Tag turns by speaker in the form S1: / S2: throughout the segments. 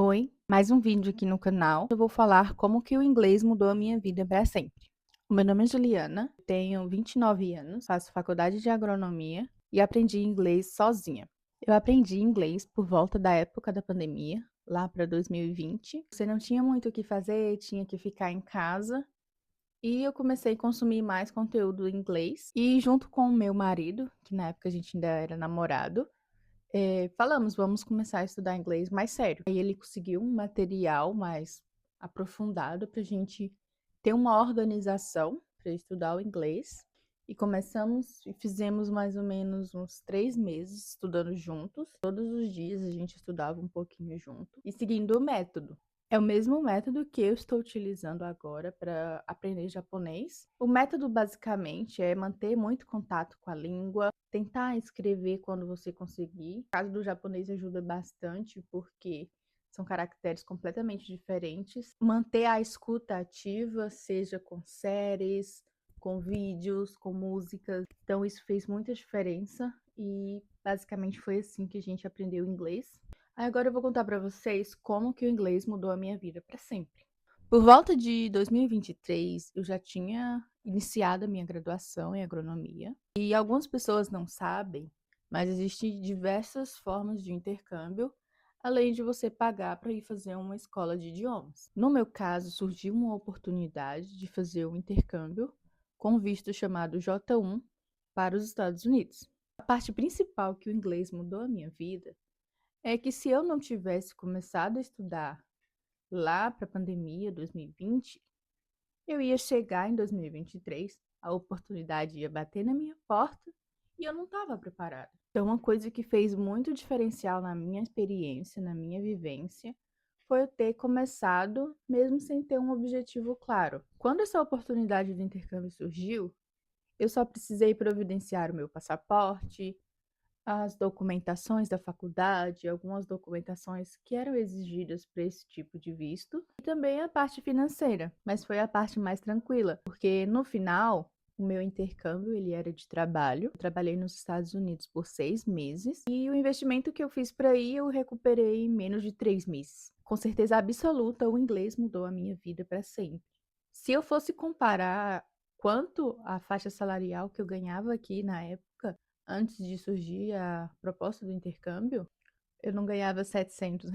S1: Oi, mais um vídeo aqui no canal. Eu vou falar como que o inglês mudou a minha vida para sempre. O meu nome é Juliana, tenho 29 anos, faço faculdade de agronomia e aprendi inglês sozinha. Eu aprendi inglês por volta da época da pandemia, lá para 2020. Você não tinha muito o que fazer, tinha que ficar em casa. E eu comecei a consumir mais conteúdo em inglês. E junto com o meu marido, que na época a gente ainda era namorado, falamos: "Vamos começar a estudar inglês mais sério". Aí ele conseguiu um material mais aprofundado para a gente ter uma organização para estudar o inglês, e começamos e fizemos mais ou menos uns 3 meses estudando juntos. Todos os dias a gente estudava um pouquinho junto e seguindo o método. É o mesmo método que eu estou utilizando agora para aprender japonês. O método basicamente é manter muito contato com a língua, tentar escrever quando você conseguir. No caso do japonês ajuda bastante, porque são caracteres completamente diferentes. Manter a escuta ativa, seja com séries, com vídeos, com músicas. Então isso fez muita diferença e basicamente foi assim que a gente aprendeu inglês. Aí agora eu vou contar para vocês como que o inglês mudou a minha vida para sempre. Por volta de 2023, eu já tinha iniciado a minha graduação em agronomia. E algumas pessoas não sabem, mas existem diversas formas de intercâmbio, além de você pagar para ir fazer uma escola de idiomas. No meu caso, surgiu uma oportunidade de fazer um intercâmbio com visto chamado J1 para os Estados Unidos. A parte principal que o inglês mudou a minha vida é que se eu não tivesse começado a estudar lá para a pandemia 2020, eu ia chegar em 2023, a oportunidade ia bater na minha porta e eu não estava preparada. Então, uma coisa que fez muito diferencial na minha experiência, na minha vivência, foi eu ter começado mesmo sem ter um objetivo claro. Quando essa oportunidade do intercâmbio surgiu, eu só precisei providenciar o meu passaporte, as documentações da faculdade, algumas documentações que eram exigidas para esse tipo de visto, e também a parte financeira, mas foi a parte mais tranquila, porque no final o meu intercâmbio ele era de trabalho. Eu trabalhei nos Estados Unidos por 6 meses e o investimento que eu fiz para ir eu recuperei em menos de 3 meses. Com certeza absoluta, o inglês mudou a minha vida para sempre. Se eu fosse comparar quanto a faixa salarial que eu ganhava aqui na época, antes de surgir a proposta do intercâmbio, eu não ganhava R$ 700.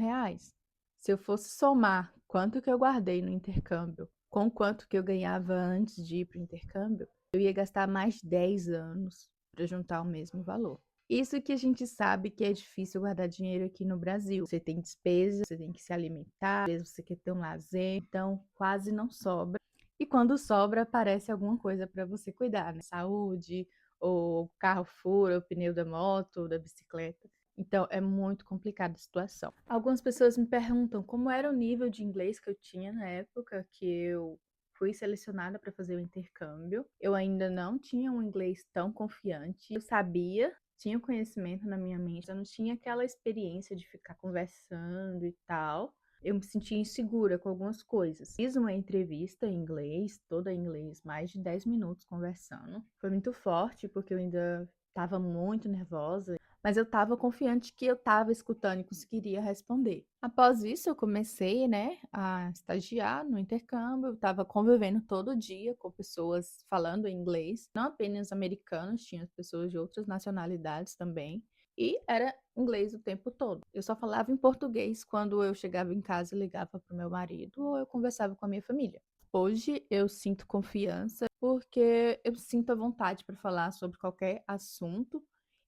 S1: Se eu fosse somar quanto que eu guardei no intercâmbio com quanto que eu ganhava antes de ir para o intercâmbio, eu ia gastar mais de 10 anos para juntar o mesmo valor. Isso que a gente sabe que é difícil guardar dinheiro aqui no Brasil. Você tem despesa, você tem que se alimentar, às vezes você quer ter um lazer, então quase não sobra. E quando sobra, aparece alguma coisa para você cuidar, né? Saúde, ou o carro fura, o pneu da moto, da bicicleta. Então, é muito complicada a situação. Algumas pessoas me perguntam como era o nível de inglês que eu tinha na época que eu fui selecionada para fazer o intercâmbio. Eu ainda não tinha um inglês tão confiante. Eu sabia, tinha o conhecimento na minha mente, eu não tinha aquela experiência de ficar conversando e tal. Eu me sentia insegura com algumas coisas. Fiz uma entrevista em inglês, toda em inglês, mais de 10 minutos conversando. Foi muito forte, porque eu ainda estava muito nervosa, mas eu estava confiante que eu estava escutando e conseguiria responder. Após isso, eu comecei, né, a estagiar no intercâmbio. Eu estava convivendo todo dia com pessoas falando inglês, não apenas americanos, tinha pessoas de outras nacionalidades também. E era inglês o tempo todo. Eu só falava em português quando eu chegava em casa e ligava para o meu marido ou eu conversava com a minha família. Hoje eu sinto confiança porque eu sinto a vontade para falar sobre qualquer assunto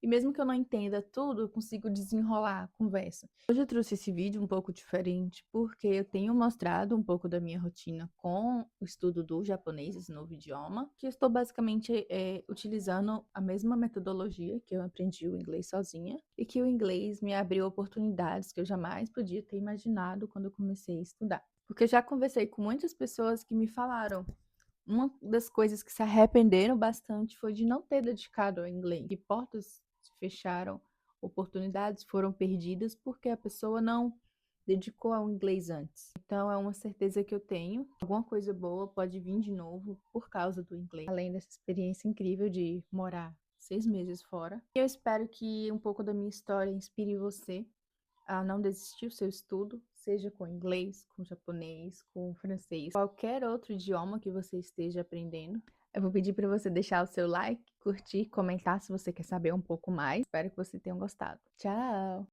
S1: e mesmo que eu não entenda tudo, eu consigo desenrolar a conversa. Hoje eu trouxe esse vídeo um pouco diferente porque eu tenho mostrado um pouco da minha rotina com o estudo do japonês, esse novo idioma, que eu estou basicamente utilizando a mesma metodologia que eu aprendi o inglês sozinha e que o inglês me abriu oportunidades que eu jamais podia ter imaginado quando eu comecei a estudar. Porque eu já conversei com muitas pessoas que me falaram uma das coisas que se arrependeram bastante foi de não ter dedicado ao inglês. E portas se fecharam, oportunidades foram perdidas porque a pessoa não dedicou ao inglês antes. Então é uma certeza que eu tenho. Alguma coisa boa pode vir de novo por causa do inglês. Além dessa experiência incrível de morar 6 meses fora. Eu espero que um pouco da minha história inspire você a não desistir do seu estudo, seja com inglês, com japonês, com francês, qualquer outro idioma que você esteja aprendendo. Eu vou pedir para você deixar o seu like, curtir, comentar se você quer saber um pouco mais. Espero que você tenha gostado. Tchau!